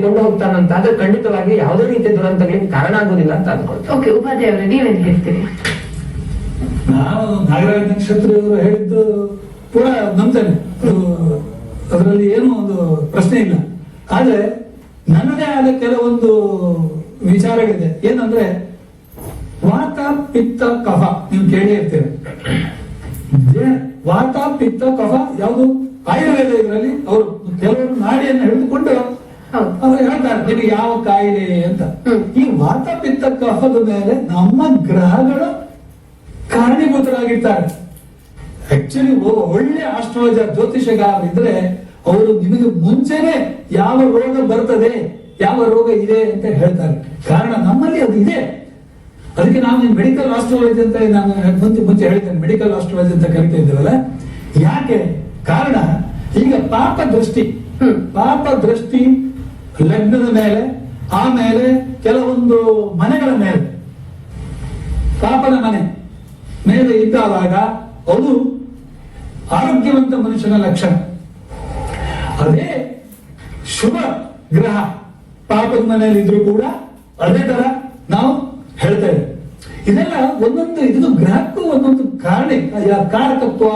ಕೊಂಡು ಹೋಗ್ತಾನಂತಾದ್ರೆ ಖಂಡಿತವಾಗಿ ಯಾವುದೇ ರೀತಿಯ ದುರಂತಗಳಿಗೆ ಕಾರಣ ಆಗುದಿಲ್ಲ ಅಂತ ಅನ್ಕೊಳ್ತಾರೆ. ಓಕೆ, ಉಪಾಧ್ಯಾಯ ಅವರೇ ನೀವೇನ್ ಹೇಳ್ತೀರಿ? ನಾನು ನಾಗರಾಜ ನಕ್ಷತ್ರವರು ಹೇಳಿದ್ದು ಕೂಡ ನಂಬ್ತೇನೆ, ಅದರಲ್ಲಿ ಏನೂ ಒಂದು ಪ್ರಶ್ನೆ ಇಲ್ಲ. ಆದ್ರೆ ನನ್ನದೇ ಆದ ಕೆಲವೊಂದು ವಿಚಾರಗಳಿದೆ. ಏನಂದ್ರೆ ವಾತ ಪಿತ್ತ ಕಫ ನೀವು ಕೇಳಿ ಇರ್ತೀರ. ವಾತ ಪಿತ್ತ ಕಫ ಯಾವುದು ಆಯುರ್ವೇದ ಇದರಲ್ಲಿ ಅವರು ಕೆಲವರು ನಾಡಿಯನ್ನು ಹಿಡಿದುಕೊಂಡು ಅವರು ಹೇಳ್ತಾರೆ ನಿಮಗೆ ಯಾವ ಕಾಯಿಲೆ ಅಂತ. ಈ ವಾತ ಪಿತ್ತ ಕಫದ ಮೇಲೆ ನಮ್ಮ ಗ್ರಹಗಳು ಕಾರಣೀಭೂತರಾಗಿರ್ತಾರೆ. ಆಕ್ಚುಲಿ ಒಳ್ಳೆ ಆಸ್ಟ್ರಾಲಜರ್ ಜ್ಯೋತಿಷಗಾರರಿದ್ರೆ ಅವರು ನಿಮಗೆ ಮುಂಚೆನೆ ಯಾವ ರೋಗ ಬರ್ತದೆ ಯಾವ ರೋಗ ಇದೆ ಅಂತ ಹೇಳ್ತಾರೆ. ಕಾರಣ ನಮ್ಮಲ್ಲಿ ಅದು ಇದೆ. ಅದಕ್ಕೆ ನಾವು ಮೆಡಿಕಲ್ ಆಸ್ಟ್ರಾಲಜಿ ಅಂತ ನಾನು ಮುಂಚೆ ಹೇಳಿದ್ದೇನೆ, ಮೆಡಿಕಲ್ ಆಸ್ಟ್ರಾಲಜಿ ಅಂತ ಕರಿತಾ ಇದ್ದೇವಲ್ಲ. ಯಾಕೆ? ಕಾರಣ ಈಗ ಪಾಪ ದೃಷ್ಟಿ ಲಗ್ನದ ಮೇಲೆ, ಆಮೇಲೆ ಕೆಲವೊಂದು ಮನೆಗಳ ಮೇಲೆ, ಪಾಪದ ಮನೆ ಮೇಲೆ ಇದ್ದಾವಾಗ ಅದು ಆರೋಗ್ಯವಂತ ಮನುಷ್ಯನ ಲಕ್ಷಣ. ಅದೇ ಶುಭ ಗ್ರಹ ಪಾಪದ ಮನೆಯಲ್ಲಿ ಇದ್ರೂ ಕೂಡ ಅದೇ ತರ ನಾವು ಹೇಳ್ತೇವೆ. ಇದೆಲ್ಲ ಒಂದೊಂದು ಇದು ಗ್ರಹಕ್ಕೂ ಒಂದೊಂದು ಕಾರಕತ್ವ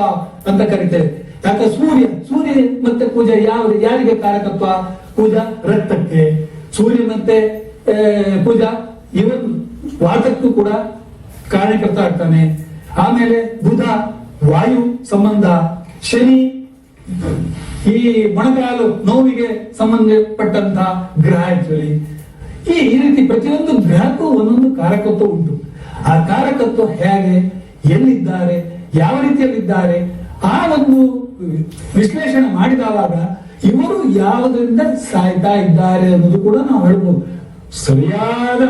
ಅಂತ ಕರಿತೇವೆ. ಯಾಕೆ ಸೂರ್ಯ ಮತ್ತೆ ಕುಜ ಯಾರಿಗೆ ಕಾರಕತ್ವ? ಕುಜ ರಕ್ತಕ್ಕೆ, ಸೂರ್ಯ ಮತ್ತೆ ಕುಜ ಇವನ್ ವಾತಕ್ಕೂ ಕೂಡ ಕಾರಣಕರ್ತ ಆಗ್ತಾನೆ. ಆಮೇಲೆ ಬುಧ ವಾಯು ಸಂಬಂಧ, ಶನಿ ಈ ಮೊಣಕಾಲು ನೋವಿಗೆ ಸಂಬಂಧಪಟ್ಟಂತ ಗ್ರಹ. ಆಕ್ಚುಲಿ ಈ ರೀತಿ ಪ್ರತಿಯೊಂದು ಗ್ರಹಕ್ಕೂ ಒಂದೊಂದು ಕಾರಕತ್ವ ಉಂಟು. ಆ ಕಾರಕತ್ವ ಹೇಗೆ, ಎಲ್ಲಿದ್ದಾರೆ, ಯಾವ ರೀತಿಯಲ್ಲಿದ್ದಾರೆ, ಆ ಒಂದು ವಿಶ್ಲೇಷಣೆ ಮಾಡಿದವಾಗ ಇವರು ಯಾವುದರಿಂದ ಸಾಯ್ತಾ ಇದ್ದಾರೆ ಅನ್ನೋದು ಕೂಡ ನಾವು ಹೇಳ್ಬೋದು. ಸರಿಯಾದ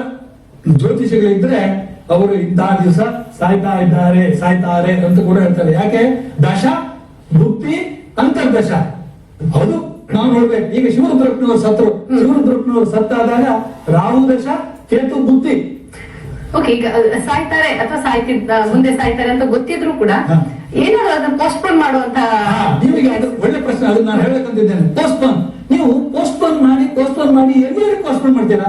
ಜ್ಯೋತಿಷಗಳಿದ್ರೆ ಅವರು ಇಂತಹ ದಿವಸ ಸಾಯ್ತಾರೆ ಅಂತ ಕೂಡ ಹೇಳ್ತಾರೆ. ಯಾಕೆ? ದಶ ಭುಕ್ತಿ ಅಂತರ್ದಶ ಅದು ನಾವು ನೋಡ್ಬೇಕು. ಈಗ ಶಿವರುದ್ರಪ್ಪನವರು ಸತ್ತಾದಾಗ ರಾಹು ದಶ ಕೇತು ಬುದ್ಧಿ. ಓಕೆ, ಈಗ ಸಾಯ್ತಾರೆ ಅಥವಾ ಮುಂದೆ ಸಾಯ್ತಾರೆ ಅಂತ ಗೊತ್ತಿದ್ರು ಕೂಡ ಏನಾದ್ರು ಅದನ್ನ ಪೋಸ್ಟ್ಪೋನ್ ಮಾಡುವಂತ. ನೀವೀಗ ಅದು ಒಳ್ಳೆ ಪ್ರಶ್ನೆ, ಅದನ್ನ ನಾನು ಹೇಳಕ್ಕಂತಿದ್ದೇನೆ. ನೀವು ಪೋಸ್ಟ್ಪೋನ್ ಮಾಡಿ ಎಲ್ಲಿ ಪೋಸ್ಟ್ಪೋನ್ ಮಾಡ್ತೀರಾ?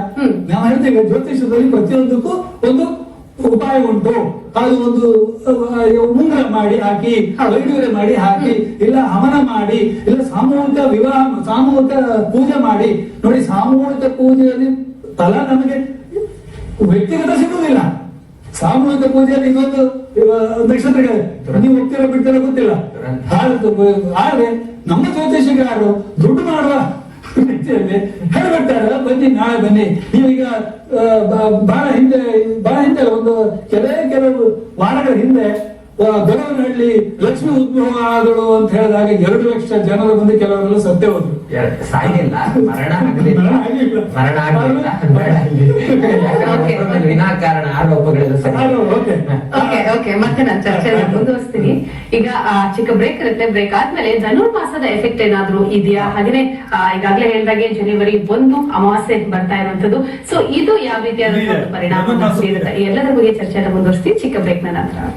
ನಾವು ಹೇಳ್ತೇವೆ ಜ್ಯೋತಿಷದಲ್ಲಿ ಪ್ರತಿಯೊಂದಕ್ಕೂ ಒಂದು ಉಪಾಯ ಉಂಟು. ಅದು ಒಂದು ಉಂಗುರ ಮಾಡಿ ಹಾಕಿ, ವೈಡೂರೆ ಮಾಡಿ ಹಾಕಿ, ಇಲ್ಲ ಹವನ ಮಾಡಿ, ಇಲ್ಲ ಸಾಮೂಹಿಕ ವಿವಾಹ, ಸಾಮೂಹಿಕ ಪೂಜೆ ಮಾಡಿ ನೋಡಿ. ಸಾಮೂಹಿಕ ಪೂಜೆಯಲ್ಲಿ ಫಲ ನಮಗೆ ವ್ಯಕ್ತಿಗತ ಸಿಗುವುದಿಲ್ಲ. ಸಾಮೂಹಿಕ ಪೂಜೆಯಲ್ಲಿ ಇನ್ನೊಂದು ನಕ್ಷತ್ರಗಳು ನೀವು ಹೋಗ್ತಿರೋ ಬಿಡ್ತಿರೋ ಗೊತ್ತಿಲ್ಲ. ಆದ್ರೆ ನಮ್ಮ ಜ್ಯೋತಿಷಗಾರರು ದುಡ್ಡು ಮಾಡುವ ರೀತಿಯಲ್ಲಿ ಹೇಳ್ಬಿಡ್ತಾರೆ, ಬನ್ನಿ ನಾಳೆ ಬನ್ನಿ. ನೀವೀಗ ಬಹಳ ಹಿಂದೆ ಒಂದು ಕೆಲವು ವಾರಗಳ ಹಿಂದೆ ಗಡವನಹಳ್ಳಿ ಲಕ್ಷ್ಮಿ ಉದ್ಭವ ಆದಳು ಅಂತ ಹೇಳಿದಾಗ 2 ಲಕ್ಷ ಜನರ ಮುಂದೆ ಕೆಲವರೆಲ್ಲ ಸತ್ಯ ಹೋದ್ರು. ಸಾಯಿಲ್ಲ, ಮರಣ ವಿನಾಕಾರಣ ಆರೋಪಗಳೆಲ್ಲ. ಓಕೆ, ಮತ್ತೆ ನಾನು ಚರ್ಚೆ ಮುಂದುವರಿಸ್ತೀನಿ. ಈಗ ಚಿಕ್ಕ ಬ್ರೇಕ್ ಇರುತ್ತೆ. ಬ್ರೇಕ್ ಆದ್ಮೇಲೆ ಧನುರ್ಮಾಸದ ಎಫೆಕ್ಟ್ ಏನಾದ್ರು ಇದೆಯಾ? ಹಾಗೆ ಈಗಾಗಲೇ ಹೇಳಿದಾಗೆ ಜನವರಿ 1 ಅಮಾವಾಸ್ಯೆ ಬರ್ತಾ ಇರುವಂತದ್ದು. ಸೊ ಇದು ಯಾವ ರೀತಿಯಾದ ಪರಿಣಾಮ ಬೀರುತ್ತೆ, ಎಲ್ಲದರ ಬಗ್ಗೆ ಚರ್ಚೆಯನ್ನು ಮುಂದುವರಿಸ್ತೀನಿ ಚಿಕ್ಕ ಬ್ರೇಕ್ ನ ನಂತರ.